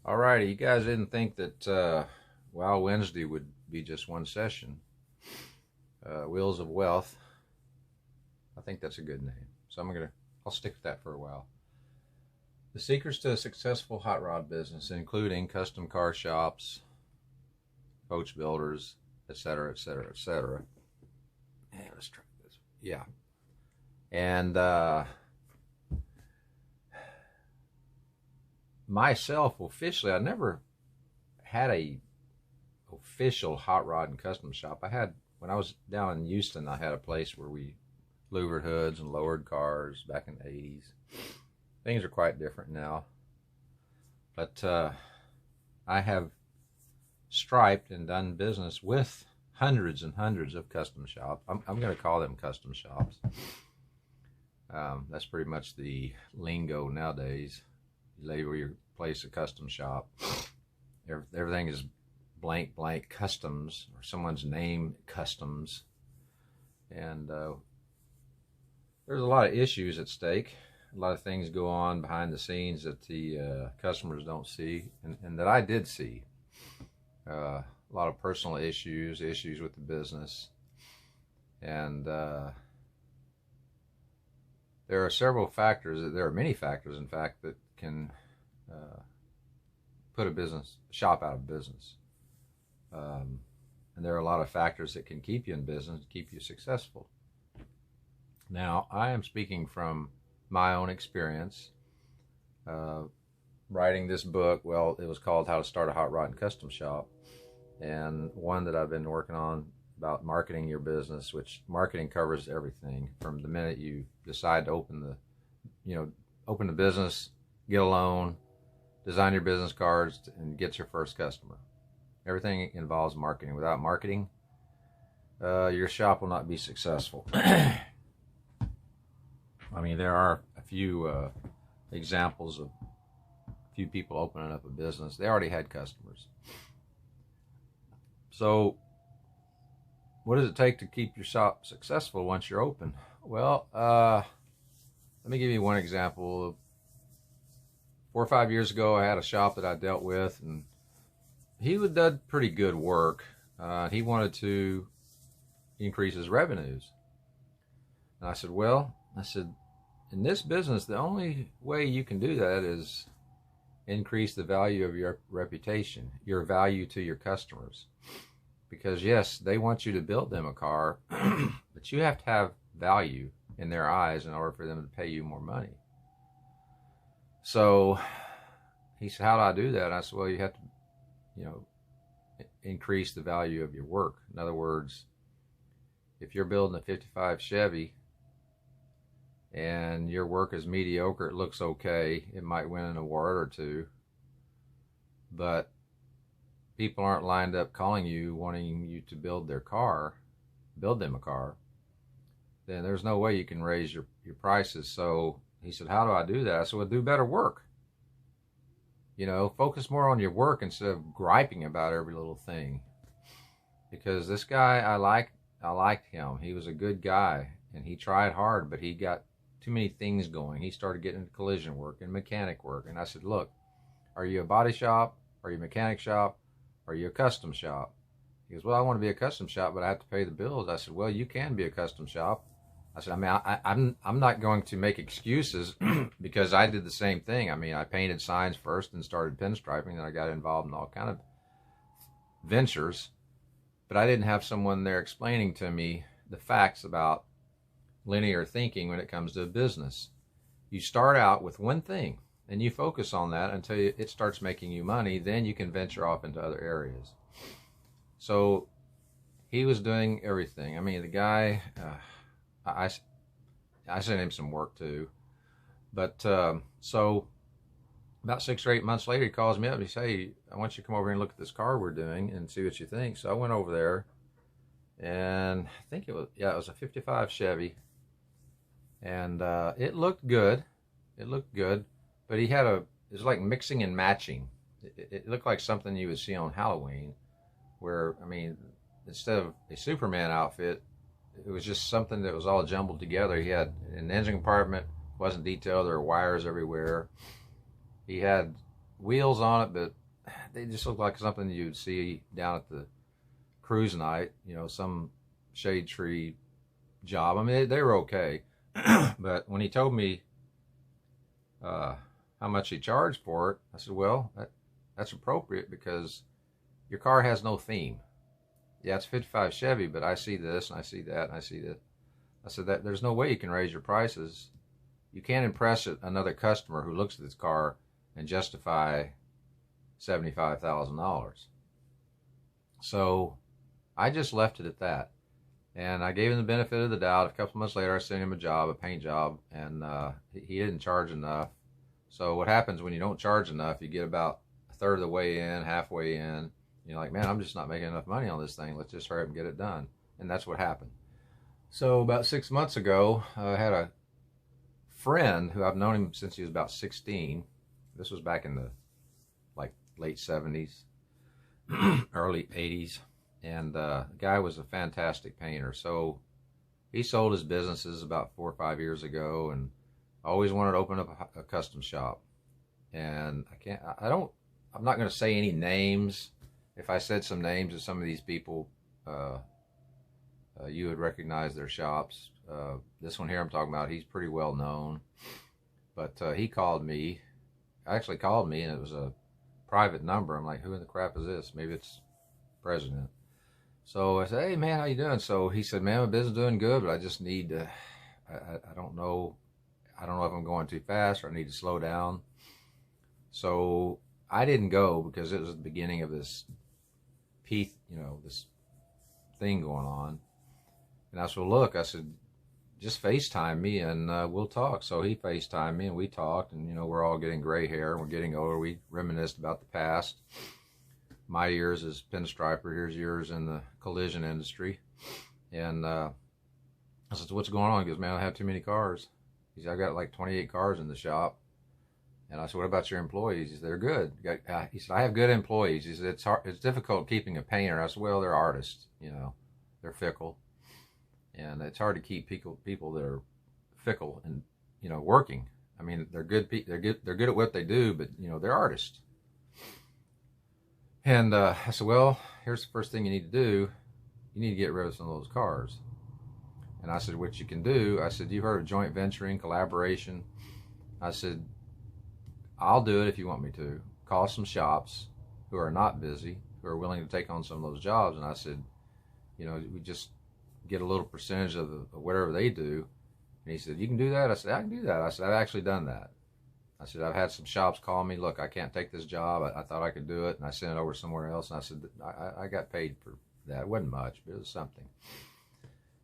Alrighty, you guys didn't think that Wow Wednesday would be just one session. Wheels of Wealth, I think that's a good name. So I'll stick with that for a while. The secrets to a successful hot rod business, including custom car shops, coach builders, etc., etc., etc. Hey, let's try this. Yeah, and myself officially, I never had a official hot rod and custom shop. I had when I was down in Houston, I had a place where we louvered hoods and lowered cars back in the 80s. Things are quite different now, but I have striped and done business with hundreds and hundreds of custom shops. I'm going to call them custom shops. That's pretty much the lingo nowadays. You label your place a custom shop. Everything is blank customs, or someone's name customs, and there's a lot of issues at stake. A lot of things go on behind the scenes that the customers don't see, and that I did see. A lot of personal issues with the business, and there are several factors. There are many factors, in fact, that can put a shop out of business. And there are a lot of factors that can keep you in business, keep you successful. Now, I am speaking from my own experience. Writing this book, well, it was called How to Start a Hot Rod and Custom Shop, and one that I've been working on about marketing your business, which marketing covers everything from the minute you decide to open the business, get a loan, design your business cards, and get your first customer. Everything involves marketing. Without marketing, your shop will not be successful. I mean, there are a few examples of a few people opening up a business. They already had customers. So what does it take to keep your shop successful once you're open? Well, let me give you one example. 4 or 5 years ago, I had a shop that I dealt with, and he did pretty good work. He wanted to increase his revenues. And I said, in this business, the only way you can do that is increase the value of your reputation, your value to your customers. Because yes, they want you to build them a car, but you have to have value in their eyes in order for them to pay you more money. So he said, how do I do that? And I said, well, you have to, increase the value of your work. In other words, if you're building a 55 Chevy and your work is mediocre, it looks okay, it might win an award or two, but people aren't lined up calling you, wanting you to build them a car, then there's no way you can raise your prices. So he said, how do I do that? I said, well, do better work. Focus more on your work instead of griping about every little thing. Because this guy, I liked him. He was a good guy, and he tried hard, but he got too many things going. He started getting into collision work and mechanic work. And I said, look, are you a body shop? Are you a mechanic shop? Are you a custom shop? He goes, well, I want to be a custom shop, but I have to pay the bills. I said, well, you can be a custom shop. I said, I'm not going to make excuses because I did the same thing. I mean, I painted signs first and started pinstriping, and I got involved in all kind of ventures, but I didn't have someone there explaining to me the facts about linear thinking when it comes to a business. You start out with one thing, and you focus on that until it starts making you money. Then you can venture off into other areas. So he was doing everything. I mean, the guy... I sent him some work too, but so about 6 or 8 months later, he calls me up and he says, hey, I want you to come over here and look at this car we're doing and see what you think. So I went over there, and I think it was a 55 Chevy, and it looked good. But it was like mixing and matching. It looked like something you would see on Halloween, where, I mean, instead of a Superman outfit, it was just something that was all jumbled together. He had an engine compartment, wasn't detailed. There were wires everywhere. He had wheels on it, but they just look like something you'd see down at the cruise night, you know, some shade tree job. I mean, they were okay. But when he told me how much he charged for it, I said, well, that's appropriate because your car has no theme. Yeah, it's 55 Chevy, but I see this and I see that and I see that. I said that there's no way you can raise your prices. You can't impress another customer who looks at this car and justify $75,000. So I just left it at that. And I gave him the benefit of the doubt. A couple months later, I sent him a job, a paint job, and he didn't charge enough. So what happens when you don't charge enough, you get about a third of the way in, halfway in. You're like, man, I'm just not making enough money on this thing. Let's just hurry up and get it done. And that's what happened. So about 6 months ago, I had a friend who I've known him since he was about 16. This was back in the late 70s, early 80s. And the guy was a fantastic painter. So he sold his businesses about 4 or 5 years ago, and I always wanted to open up a custom shop. And I'm not going to say any names. If I said some names of some of these people, you would recognize their shops. This one here I'm talking about, he's pretty well known. But he called me, actually called me, and it was a private number. I'm like, who in the crap is this? Maybe it's president. So I said, hey man, how you doing? So he said, man, my business is doing good, but I just need to, I don't know if I'm going too fast or I need to slow down. So I didn't go because it was the beginning of this this thing going on. And I said, well, look, I said, just FaceTime me and we'll talk. So he FaceTimed me and we talked, and we're all getting gray hair and we're getting older. We reminisced about the past. My years as pinstriper, here's yours in the collision industry. And I said, what's going on? He goes, man, I have too many cars. He said, I got like 28 cars in the shop. And I said, what about your employees? He said, they're good. He said, I have good employees. He said, it's difficult keeping a painter. I said, well, they're artists, they're fickle. And it's hard to keep people that are fickle and, working. I mean, they're good at what they do, but, they're artists. And I said, well, here's the first thing you need to do. You need to get rid of some of those cars. And I said, what you can do, I said, you heard of joint venturing, collaboration? I said, I'll do it if you want me to. Call some shops who are not busy, who are willing to take on some of those jobs. And I said, we just get a little percentage of whatever they do. And he said, you can do that? I said, I can do that. I said, I've actually done that. I said, I've had some shops call me, look, I can't take this job. I thought I could do it. And I sent it over somewhere else. And I said, I got paid for that. It wasn't much, but it was something.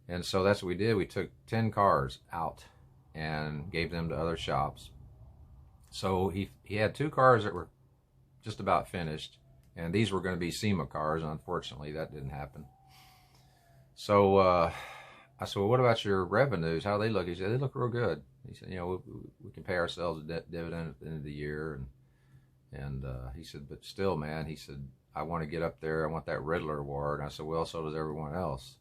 And so that's what we did. We took 10 cars out and gave them to other shops. So he had 2 cars that were just about finished. And these were going to be SEMA cars. Unfortunately, that didn't happen. So I said, well, what about your revenues? How do they look? He said, they look real good. He said, we can pay ourselves a dividend at the end of the year. And he said, but still, man, he said, I want to get up there. I want that Riddler award. And I said, well, so does everyone else.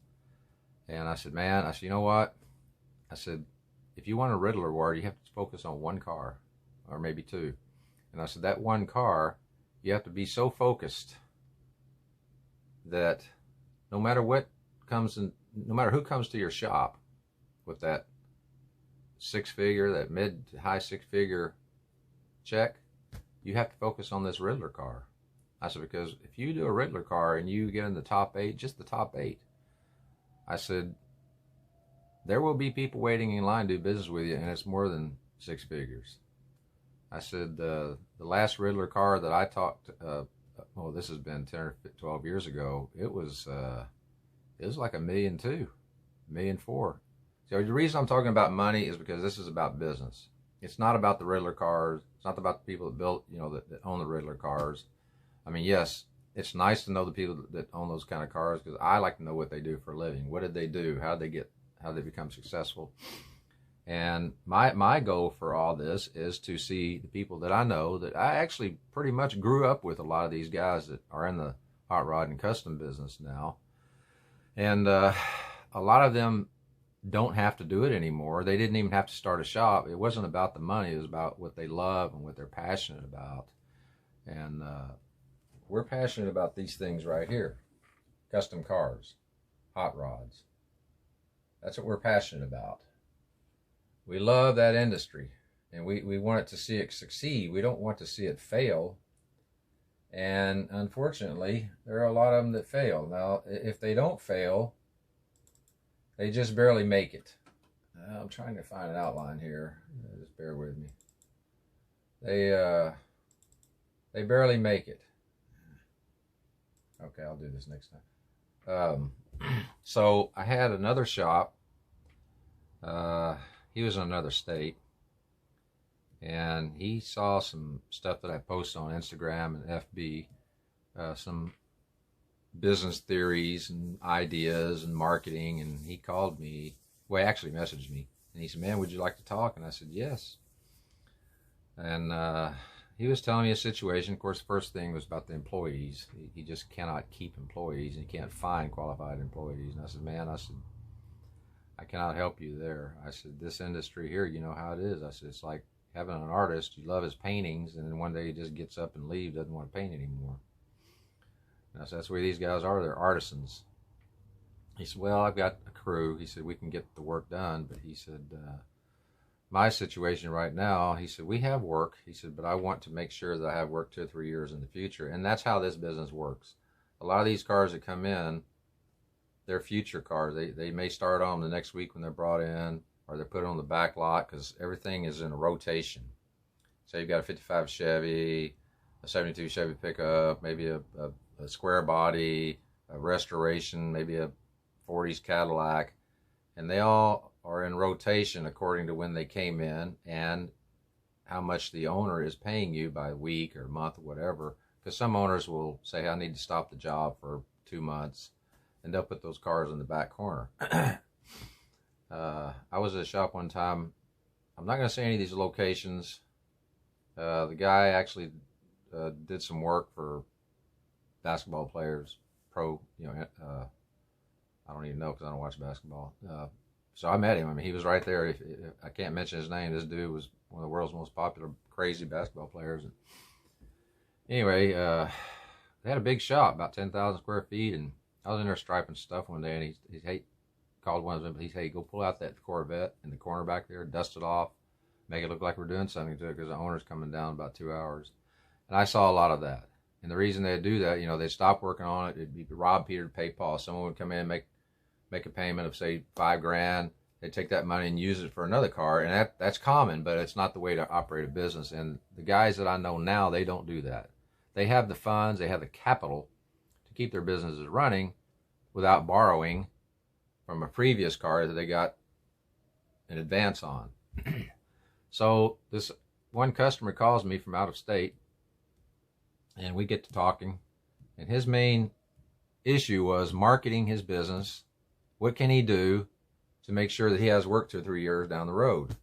And I said, man, you know what? I said, if you want a Riddler award, you have to focus on 1 car or maybe 2. And I said, that 1 car, you have to be so focused that no matter what comes in, no matter who comes to your shop with that 6-figure, that mid to high 6-figure check, you have to focus on this Riddler car. I said, because if you do a Riddler car and you get in the top 8, just the top 8, I said, there will be people waiting in line to do business with you, and it's more than 6 figures. I said, the last Riddler car that I talked, well, this has been 10 or 12 years ago, it was like $1.2 million, $1.4 million. So the reason I'm talking about money is because this is about business. It's not about the Riddler cars. It's not about the people that built, that own the Riddler cars. I mean, yes, it's nice to know the people that own those kind of cars, because I like to know what they do for a living. What did they do? How did they become successful? And my goal for all this is to see the people that I know, that I actually pretty much grew up with, a lot of these guys that are in the hot rod and custom business now. And a lot of them don't have to do it anymore. They didn't even have to start a shop. It wasn't about the money. It was about what they love and what they're passionate about. And we're passionate about these things right here. Custom cars, hot rods. That's what we're passionate about. We love that industry, and we want to see it succeed. We don't want to see it fail. And unfortunately, there are a lot of them that fail. Now, if they don't fail, they just barely make it. I'm trying to find an outline here. Just bear with me. They barely make it. Okay, I'll do this next time. So I had another shop. He was in another state, and he saw some stuff that I post on Instagram and FB, some business theories and ideas and marketing, and he called me. Well, he actually messaged me, and he said, "Man, would you like to talk?" And I said, "Yes." And he was telling me a situation. Of course, the first thing was about the employees. He just cannot keep employees, and he can't find qualified employees. And I said, "Man," I said, "I cannot help you there." I said, "This industry here, you know how it is." I said, "It's like having an artist. You love his paintings, and then one day he just gets up and leaves, doesn't want to paint anymore." And I said, "That's the way these guys are. They're artisans." He said, "Well, I've got a crew." He said, "We can get the work done." But he said, "My situation right now," he said, "we have work." He said, "But I want to make sure that I have work 2 or 3 years in the future." And that's how this business works. A lot of these cars that come in, they're future cars. They may start on the next week when they're brought in, or they're put on the back lot, because everything is in a rotation. So you've got a 55 Chevy, a 72 Chevy pickup, maybe a square body, a restoration, maybe a 40s Cadillac, and they all are in rotation according to when they came in and how much the owner is paying you by week or month or whatever. Because some owners will say, "I need to stop the job for 2 months," and they'll put those cars in the back corner. I was at a shop one time. I'm not going to say any of these locations. The guy actually did some work for basketball players, pro, I don't even know because I don't watch basketball. So I met him. I mean, he was right there. If I can't mention his name. This dude was one of the world's most popular, crazy basketball players. And anyway, they had a big shop, about 10,000 square feet, and I was in there striping stuff one day, and he called one of them. He said, "Hey, go pull out that Corvette in the corner back there, dust it off, make it look like we're doing something to it, because the owner's coming down in about 2 hours." And I saw a lot of that. And the reason they'd do that, they'd stop working on it. It'd be rob Peter to pay Paul. Someone would come in and make a payment of, say, $5,000. They'd take that money and use it for another car. And that's common, but it's not the way to operate a business. And the guys that I know now, they don't do that. They have the funds, they have the capital to keep their businesses running without borrowing from a previous car that they got an advance on. So this one customer calls me from out of state, and we get to talking, and his main issue was marketing his business. What can he do to make sure that he has work 2 or 3 years down the road?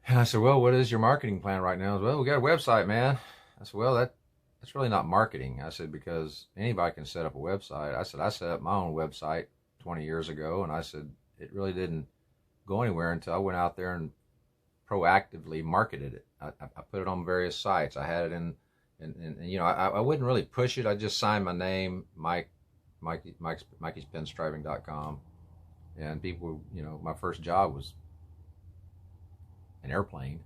And I said, "Well, what is your marketing plan right now?" He said, "Well, we got a website, man." I said, "Well, that's really not marketing." I said, "Because anybody can set up a website." I said, "I set up my own website 20 years ago, and I said, it really didn't go anywhere until I went out there and proactively marketed it. I put it on various sites. I had it in, I wouldn't really push it. I just signed my name, Mikey'sPinstriping.com, and people, my first job was an airplane,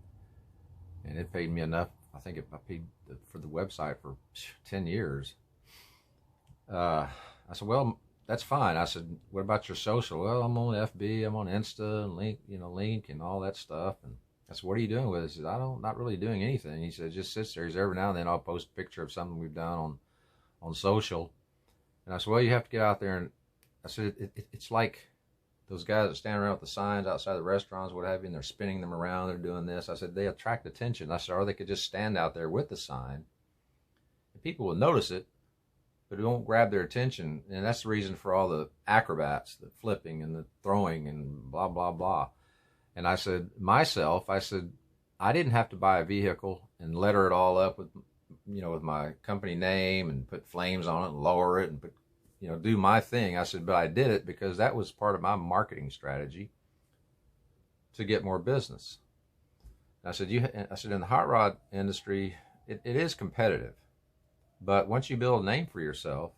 and it paid me enough. I think I paid for the website for 10 years. I said, "Well, that's fine." I said, "What about your social?" "Well, I'm on FB, I'm on Insta, and Link and all that stuff." And I said, "What are you doing with it?" He said, "Not really doing anything." He said, "It just sits there." He said, "Every now and then I'll post a picture of something we've done on social." And I said, "Well, you have to get out there." And I said, it's like those guys that stand around with the signs outside the restaurants, what have you, and they're spinning them around, they're doing this. I said, they attract attention. I said, or they could just stand out there with the sign, and people will notice it, but it won't grab their attention. And that's the reason for all the acrobats, the flipping and the throwing and blah, blah, blah. And I said, I didn't have to buy a vehicle and letter it all up with my company name and put flames on it and lower it and put, do my thing. I said, but I did it because that was part of my marketing strategy to get more business. And I said, in the hot rod industry, it is competitive. But once you build a name for yourself,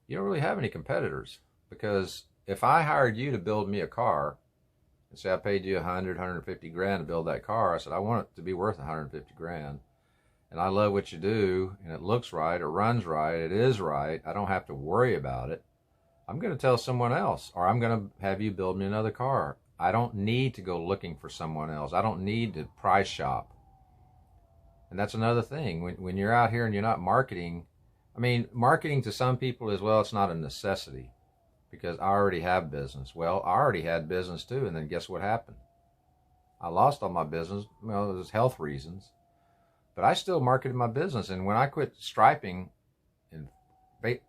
you don't really have any competitors. Because if I hired you to build me a car, and say I paid you 150 grand to build that car, I said, I want it to be worth 150 grand. And I love what you do, and it looks right, it runs right, it is right. I don't have to worry about it. I'm going to tell someone else, or I'm going to have you build me another car. I don't need to go looking for someone else. I don't need to price shop. And that's another thing. When you're out here and you're not marketing, I mean, marketing to some people as well, it's not a necessity because I already have business. Well, I already had business too, and then guess what happened? I lost all my business. Well, it was health reasons. But I still marketed my business. And when I quit striping in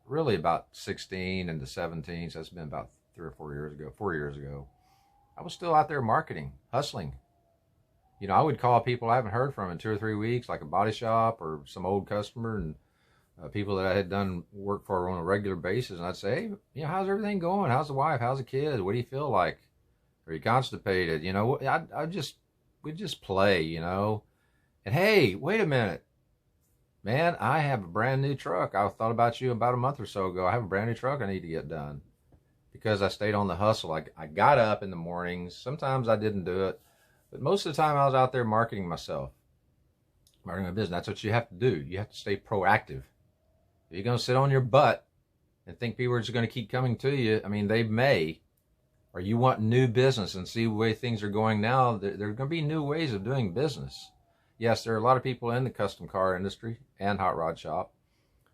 really about 16 into 17, so it's been about 4 years ago, I was still out there marketing, hustling. You know, I would call people I haven't heard from in 2 or 3 weeks, like a body shop or some old customer, and people that I had done work for on a regular basis. And I'd say, hey, you know, how's everything going? How's the wife? How's the kids? What do you feel like? Are you constipated? You know, we'd just play, you know. And hey, wait a minute, man, I have a brand new truck. I thought about you about a month or so ago. I have a brand new truck I need to get done because I stayed on the hustle. I got up in the mornings. Sometimes I didn't do it, but most of the time I was out there marketing myself, marketing my business. That's what you have to do. You have to stay proactive. If you're going to sit on your butt and think people are just going to keep coming to you, I mean, they may, or you want new business and see the way things are going now, there are going to be new ways of doing business. Yes, there are a lot of people in the custom car industry and hot rod shop.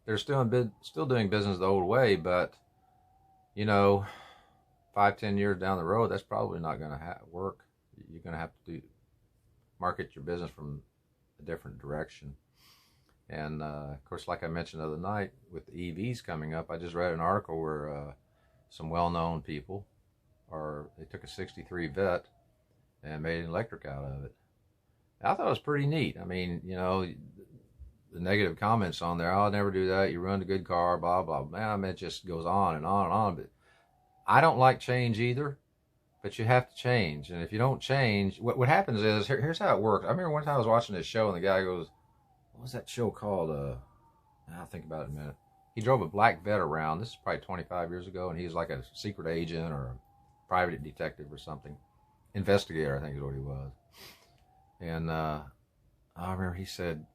They're still doing business the old way, but, you know, 5-10 years down the road, that's probably not going to work. You're going to have to market your business from a different direction. And, of course, like I mentioned the other night, with the EVs coming up, I just read an article where some well-known people, they took a 63 Vet and made an electric out of it. I thought it was pretty neat. I mean, you know, the negative comments on there, I'll never do that, you run a good car, blah, blah, blah. I mean, it just goes on and on and on. But I don't like change either, but you have to change. And if you don't change, what happens is, here's how it works. I remember one time I was watching this show, and the guy goes, what was that show called? I'll think about it in a minute. He drove a black Vet around. This is probably 25 years ago, and he was like a secret agent or a private detective or something. Investigator, I think is what he was. And I remember he said,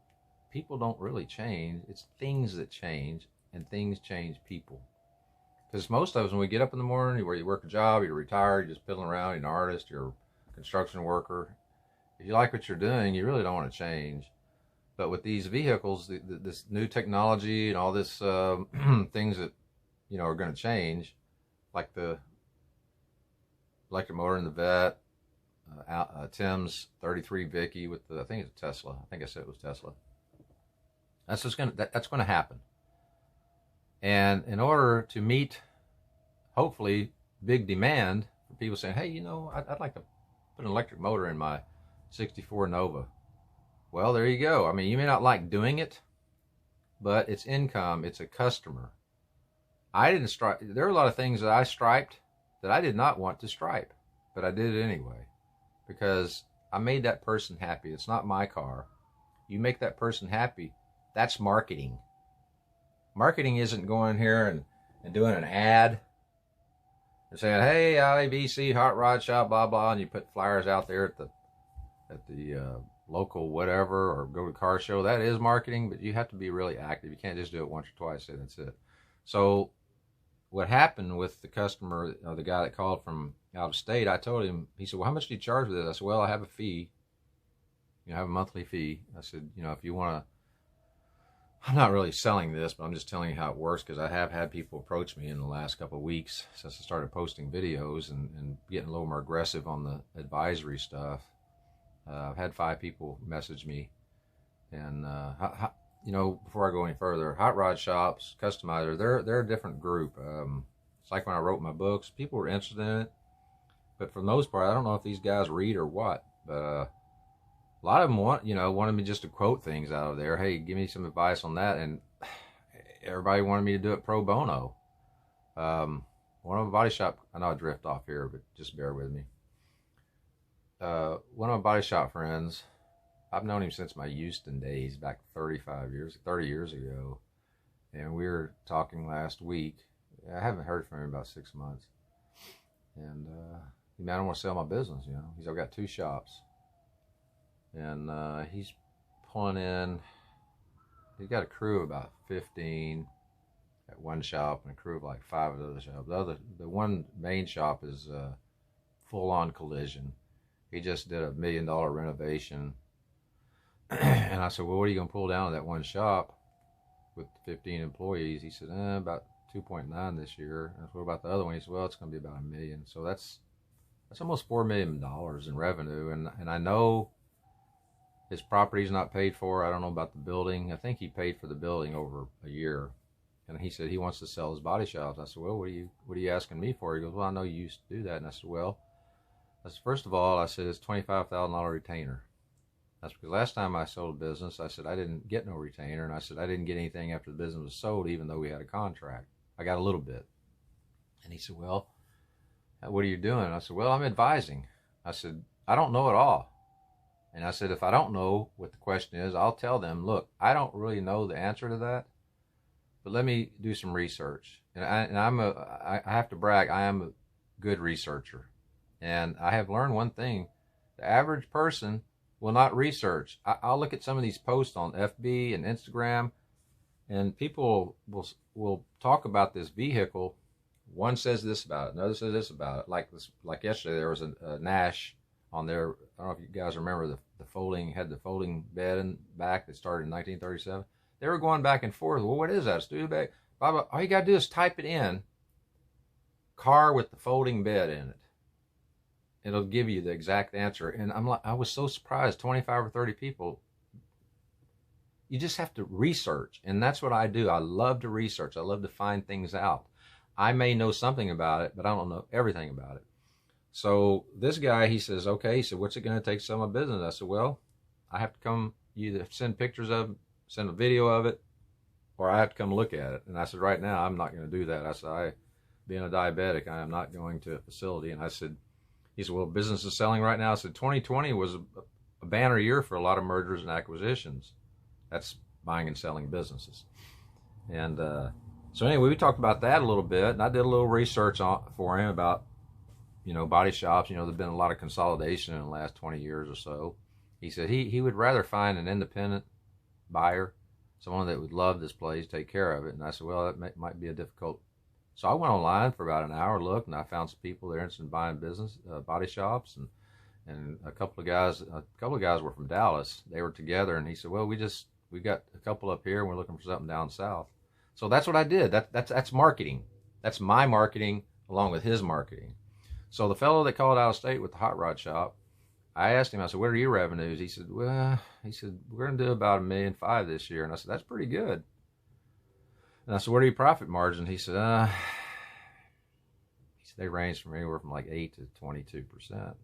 people don't really change. It's things that change, and things change people. Because most of us, when we get up in the morning, where you work a job, you're retired, you're just piddling around, you're an artist, you're a construction worker. If you like what you're doing, you really don't want to change. But with these vehicles, this new technology and all this things that, you know, are going to change, like the electric motor in the Vet, Tim's 33 Vicky with I think it's Tesla. I think I said it was Tesla. That's going to happen. And in order to meet, hopefully, big demand for people saying, hey, you know, I'd like to put an electric motor in my 64 Nova. Well, there you go. I mean, you may not like doing it, but it's income. It's a customer. I didn't stripe. There are a lot of things that I striped that I did not want to stripe, but I did it anyway. Because I made that person happy. It's not my car. You make that person happy. That's marketing. Marketing isn't going here and doing an ad and saying, hey, IBC Hot Rod Shop, blah, blah, and you put flyers out there at the local whatever, or go to a car show. That is marketing, but you have to be really active. You can't just do it once or twice and that's it. So what happened with the customer, the guy that called from out of state, I told him, he said, well, how much do you charge for this? I said, well, I have a fee. You know, I have a monthly fee. I said, you know, if you want to, I'm not really selling this, but I'm just telling you how it works, because I have had people approach me in the last couple of weeks since I started posting videos and getting a little more aggressive on the advisory stuff. I've had 5 people message me. And, you know, before I go any further, hot rod shops, customizer, they're a different group. It's like when I wrote my books, people were interested in it. But for the most part, I don't know if these guys read or what, but a lot of them wanted me just to quote things out of there. Hey, give me some advice on that. And everybody wanted me to do it pro bono. One of my body shop, I know I drift off here, but just bear with me. One of my body shop friends, I've known him since my Houston days, back 30 years ago. And we were talking last week. I haven't heard from him in about 6 months. And he said, I don't want to sell my business, you know. He said, I've got 2 shops. And he's pulling in, he's got a crew of about 15 at one shop and a crew of like 5 at the other shop. The one main shop is full-on collision. He just did $1 million renovation. And I said, well, what are you going to pull down at that one shop with 15 employees? He said, about 2.9 this year. And I said, what about the other one? He said, well, it's going to be about $1 million. So that's almost $4 million in revenue. And I know his property's not paid for. I don't know about the building. I think he paid for the building over a year. And he said he wants to sell his body shops. I said, well, what are you asking me for? He goes, well, I know you used to do that. And I said, well, first of all, I said, it's $25,000 retainer. That's because last time I sold a business, I said I didn't get no retainer. And I said I didn't get anything after the business was sold, even though we had a contract. I got a little bit. And he said, well, what are you doing? And I said, well, I'm advising. I said, I don't know it all. And I said, if I don't know what the question is, I'll tell them, look, I don't really know the answer to that, but let me do some research. And I have to brag, I am a good researcher. And I have learned one thing. The average person will not research. I'll look at some of these posts on FB and Instagram, and people will talk about this vehicle. One says this about it, another says this about it. Like yesterday, there was a Nash on there. I don't know if you guys remember the folding bed in back that started in 1937. They were going back and forth. Well, what is that? Studebaker? Blah, blah. All you got to do is type it in. Car with the folding bed in it. It'll give you the exact answer. And I was so surprised, 25 or 30 people. You just have to research. And that's what I do. I love to research. I love to find things out. I may know something about it, but I don't know everything about it. So this guy, he says, okay, he said, what's it going to take to sell my business? I said, well, I have to come, either send pictures of it, send a video of it, or I have to come look at it. And I said, right now, I'm not going to do that. I said, being a diabetic, I am not going to a facility. And I said, he said, well, business is selling right now. I said, 2020 was a banner year for a lot of mergers and acquisitions. That's buying and selling businesses. And so anyway, we talked about that a little bit. And I did a little research for him about, you know, body shops. You know, there's been a lot of consolidation in the last 20 years or so. He said he would rather find an independent buyer, someone that would love this place, take care of it. And I said, well, that might be a difficult. So I went online for about an hour, looked, and I found some people that are interested in buying business, body shops, and a couple of guys were from Dallas. They were together, and he said, well, we got a couple up here, and we're looking for something down south. So that's what I did. That's marketing. That's my marketing along with his marketing. So the fellow that called out of state with the hot rod shop, I asked him, I said, what are your revenues? He said, well, we're going to do about $1.5 million this year. And I said, that's pretty good. And I said, what are your profit margins? He said, they range from anywhere from like 8 to 22%,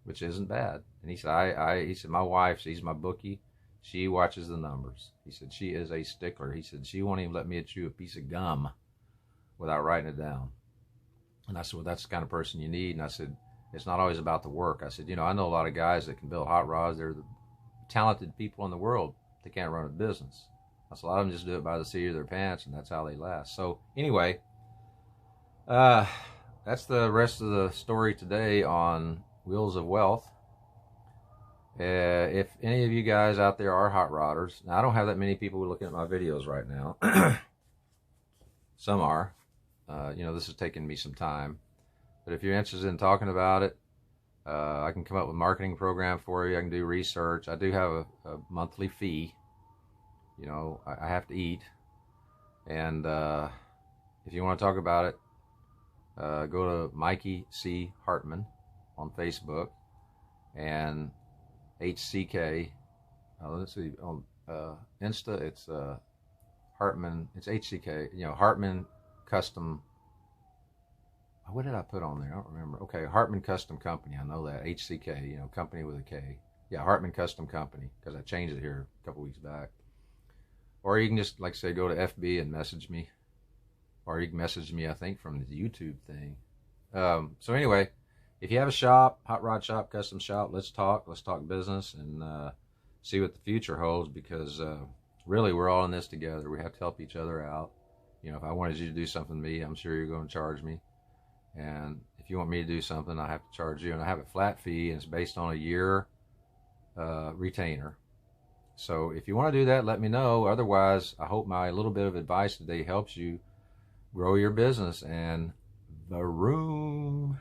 which isn't bad. And he said, he said, my wife, she's my bookie. She watches the numbers. He said, she is a stickler. He said, she won't even let me chew a piece of gum without writing it down. And I said, well, that's the kind of person you need. And I said, it's not always about the work. I said, you know, I know a lot of guys that can build hot rods. They're the talented people in the world. They can't run a business. I said, a lot of them just do it by the seat of their pants, and that's how they last. So anyway, that's the rest of the story today on Wheels of Wealth. If any of you guys out there are hot rodders, now I don't have that many people looking at my videos right now. Some are. You know, this is taking me some time. But if you're interested in talking about it, I can come up with a marketing program for you. I can do research. I do have a monthly fee. You know, I have to eat. And if you want to talk about it, go to Mikey C. Hartman on Facebook and HCK. Let's see, on Insta, it's Hartman. It's HCK. You know, Hartman Custom. What did I put on there? I don't remember. Okay, Hartman Custom Company. I know that. HCK, you know, company with a K. Yeah, Hartman Custom Company, because I changed it here a couple weeks back. Or you can just, like I say, go to FB and message me. Or you can message me, I think, from the YouTube thing. So anyway, if you have a shop, hot rod shop, custom shop, let's talk. Let's talk business. And see what the future holds, because really we're all in this together. We have to help each other out. You know, if I wanted you to do something to me, I'm sure you're going to charge me. And if you want me to do something, I have to charge you. And I have a flat fee, and it's based on a year retainer. So if you want to do that, let me know. Otherwise, I hope my little bit of advice today helps you grow your business. And the room.